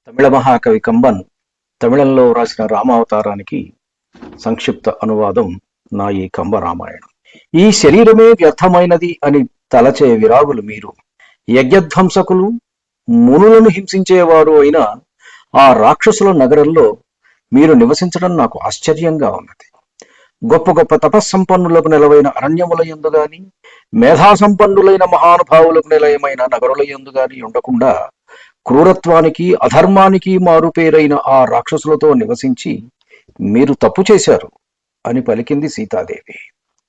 తమిళ మహాకవి కంబన్ తమిళంలో రాసిన రామావతారానికి సంక్షిప్త అనువాదం నా ఈ కంబ రామాయణం. ఈ శరీరమే వ్యర్థమైనది అని తలచే విరాగులు మీరు, యజ్ఞధ్వంసకులు మునులను హింసించేవారు అయిన ఆ రాక్షసుల నగరంలో మీరు నివసించడం నాకు ఆశ్చర్యంగా ఉన్నది. గొప్ప గొప్ప తపస్సంపన్నులకు నిలవైన అరణ్యముల యందు గాని, మేధాసంపన్నులైన మహానుభావులకు నిలయమైన నగరుల యందు గాని ఉండకుండా క్రూరత్వానికి అధర్మానికి మారుపేరైన ఆ రాక్షసులతో నివసించి మీరు తప్పు చేశారు అని పలికింది సీతాదేవి.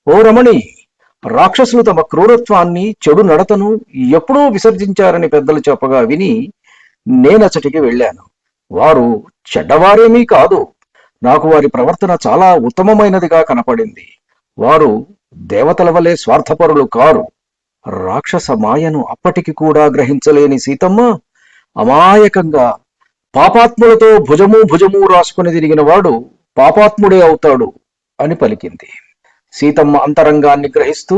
ఓ రమణి, రాక్షసులు తమ క్రూరత్వాన్ని చెడు నడతను ఎప్పుడూ విసర్జించారని పెద్దలు చెప్పగా విని నేనచటికి వెళ్ళాను. వారు చెడ్డవారేమీ కాదు, నాకు వారి ప్రవర్తన చాలా ఉత్తమమైనదిగా కనపడింది. వారు దేవతల వలె స్వార్థపరులు కారు. రాక్షస మాయను అప్పటికి కూడా గ్రహించలేని సీతమ్మ అమాయకంగా పాపాత్ములతో భుజము రాసుకుని తిరిగిన వాడు పాపాత్ముడే అవుతాడు అని పలికింది. సీతమ్మ అంతరంగాన్ని గ్రహిస్తూ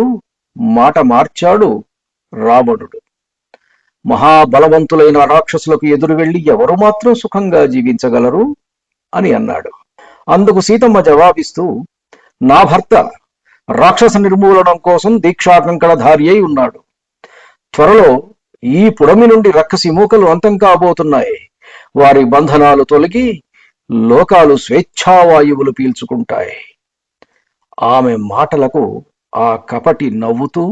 మాట మార్చాడు రావణుడు. మహాబలవంతులైన రాక్షసులకు ఎదురు వెళ్లి ఎవరు మాత్రం సుఖంగా జీవించగలరు అని అన్నాడు. అందుకు సీతమ్మ జవాబిస్తూ, నా భర్త రాక్షస నిర్మూలనం కోసం దీక్షాకంకణధారి అయి ఉన్నాడు. త్వరలో ఈ పుడమి నుండి రక్కసి మూకలు అంతం కాబోతున్నాయి. వారి బంధనాలు తొలగి లోకాలు స్వేచ్ఛావాయువులు పీల్చుకుంటాయి. ఆమె మాటలకు ఆ కపటి నవ్వుతూ,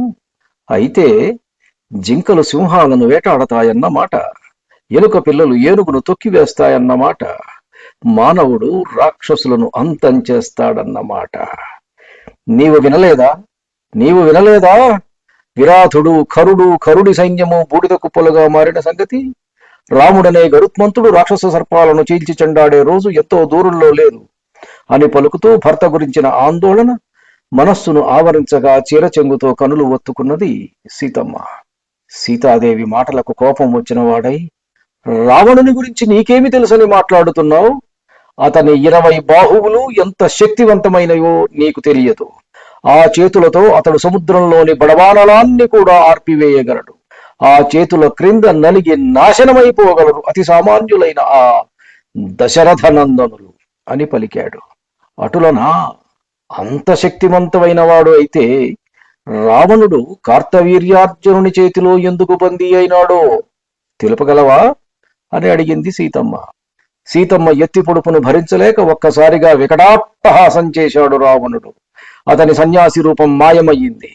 అయితే జింకలు సింహాలను వేటాడతాయన్నమాట, ఎలుక పిల్లలు ఏనుగును తొక్కివేస్తాయన్నమాట, మానవుడు రాక్షసులను అంతం చేస్తాడన్నమాట. నీవు వినలేదా విరాధుడు కరుడి సైన్యము బూడిద కుప్పలుగా మారిన సంగతి? రాముడనే గరుత్మంతుడు రాక్షస సర్పాలను చీల్చి చెండాడే రోజు ఎంతో దూరంలో లేదు అని పలుకుతూ భర్త గురించిన ఆందోళన మనస్సును ఆవరించగా చీరచెంగుతో కనులు ఒత్తుకున్నది సీతమ్మ. సీతాదేవి మాటలకు కోపం వచ్చిన వాడై, రావణుని గురించి నీకేమి తెలుసని మాట్లాడుతున్నావు? అతని 20 బాహువులు ఎంత శక్తివంతమైనవో నీకు తెలియదు. ఆ చేతులతో అతడు సముద్రంలోని బడబానలాన్ని కూడా ఆర్పివేయగలడు. ఆ చేతుల క్రింద నలిగి నాశనమైపోగలరు అతి సామాన్యులైన ఆ దశరథ నందనులు అని పలికాడు. అటులనా? అంత శక్తివంతమైన వాడు అయితే రావణుడు కార్తవీర్యార్జునుని చేతిలో ఎందుకు బందీ అయినాడో తెలుపగలవా అని అడిగింది సీతమ్మ. సీతమ్మ ఎత్తి పొడుపును భరించలేక ఒక్కసారిగా వికటాట్టహాసం చేశాడు రావణుడు. అతని సన్యాసి రూపం మాయమయ్యింది.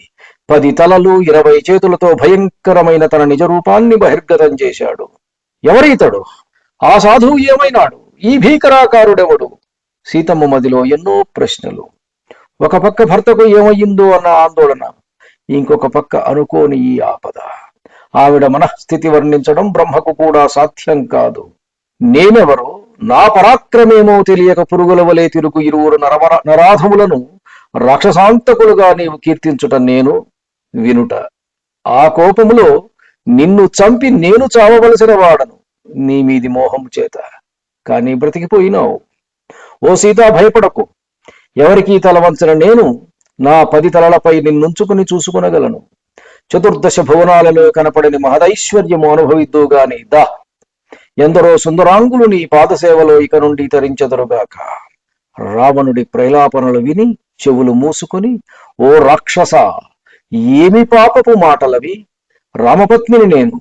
10 తలలు 20 చేతులతో భయంకరమైన తన నిజ రూపాన్ని బహిర్గతం చేశాడు. ఎవరీతడు? ఆ సాధువు ఏమైనాడు? ఈ భీకరాకారుడెవడు? సీతమ్మ మదిలో ఎన్నో ప్రశ్నలు. ఒక పక్క భర్తకు ఏమయ్యిందో అన్న ఆందోళన, ఇంకొక పక్క అనుకోని ఈ ఆపద. ఆవిడ మనఃస్థితి వర్ణించడం బ్రహ్మకు కూడా సాధ్యం కాదు. నేనెవరో, నా పరాక్రమేమో తెలియక పురుగుల వలె తిరుగు ఇరువురు నరాధములను రాక్షసాంతకులుగా నీవు కీర్తించుట నేను వినుట. ఆ కోపములో నిన్ను చంపి నేను చావవలసిన వాడను నీ మీది మోహము చేత. కానీ బ్రతికిపోయినావు. ఓ సీత, భయపడకు. ఎవరికీ తలవంచిన నేను నా 10 తలలపై నిన్నుంచుకుని చూసుకునగలను. 14 భువనాలలో కనపడని మహదైశ్వర్యము అనుభవిద్దుగాని దా. ఎందరో సుందరాంగులు నీ పాదసేవలో ఇక నుండి తరించెదరుగాక. రావణుడి ప్రలాపనలు విని చెవులు మూసుకొని, ఓ రాక్షస, ఏమి పాపపు మాటలవి? రామపత్నిని నేను.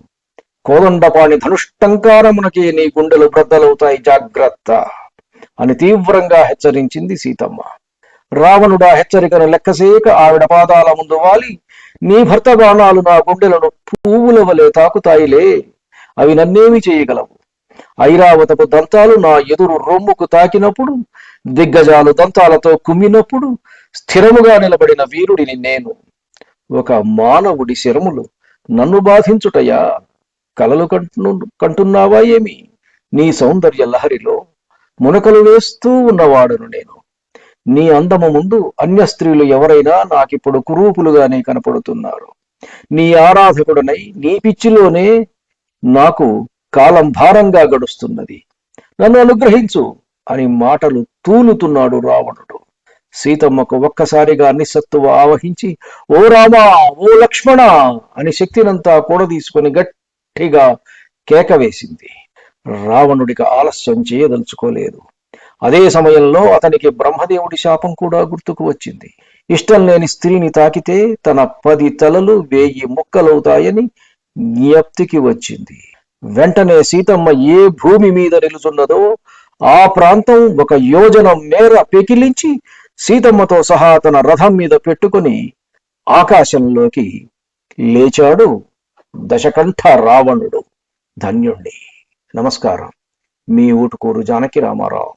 కోదండపాణి ధనుష్టంకారమునకే నీ గుండెలు బ్రద్దలవుతాయి, జాగ్రత్త అని తీవ్రంగా హెచ్చరించింది సీతమ్మ. రావణుడా హెచ్చరికను లెక్కసేక ఆవిడ పాదాల ముందు వాలి, నీ భర్త బాణాలు నా గుండెలను పువ్వుల వలె తాకుతాయిలే, అవి నన్నేమి చేయగలవు? ఐరావతపు దంతాలు నా ఎదురు రొమ్ముకు తాకినప్పుడు, దిగ్గజాలు దంతాలతో కుమ్మినప్పుడు స్థిరముగా నిలబడిన వీరుడిని నేను. ఒక మానవుడి శరములు నన్ను బాధించుటయా? కలలు కంటున్నావా ఏమి? నీ సౌందర్య లహరిలో మునకలు వేస్తూ ఉన్నవాడను నేను. నీ అందము ముందు అన్య స్త్రీలు ఎవరైనా నాకిప్పుడు కురూపులుగానే కనపడుతున్నారు. నీ ఆరాధకుడనై నీ పిచ్చిలోనే నాకు కాలం భారంగా గడుస్తున్నది. నన్ను అనుగ్రహించు అని మాటలు తూలుతున్నాడు రావణుడు. సీతమ్మకు ఒక్కసారిగా నిస్సత్తువ ఆవహించి, ఓ రామా, ఓ లక్ష్మణ అని శక్తినంతా కూడదీసుకుని గట్టిగా కేక వేసింది. రావణుడికి ఆలస్యం చేయదలుచుకోలేదు. అదే సమయంలో అతనికి బ్రహ్మదేవుడి శాపం కూడా గుర్తుకు వచ్చింది. ఇష్టం లేని స్త్రీని తాకితే తన 10 తలలు 1000 ముక్కలవుతాయని జ్ఞప్తికి వచ్చింది. వెంటనే సీతమ్మ ఏ భూమి మీద నిలుచున్నదో ఆ ప్రాంతం 1 యోజనం మేర పెకిలించి సీతమ్మతో సహా తన రథం మీద పెట్టుకుని ఆకాశంలోకి లేచాడు దశకంఠ రావణుడు. ధన్యుణ్ణి. నమస్కారం. మీ ఊటుకూరు జానకి రామారావు.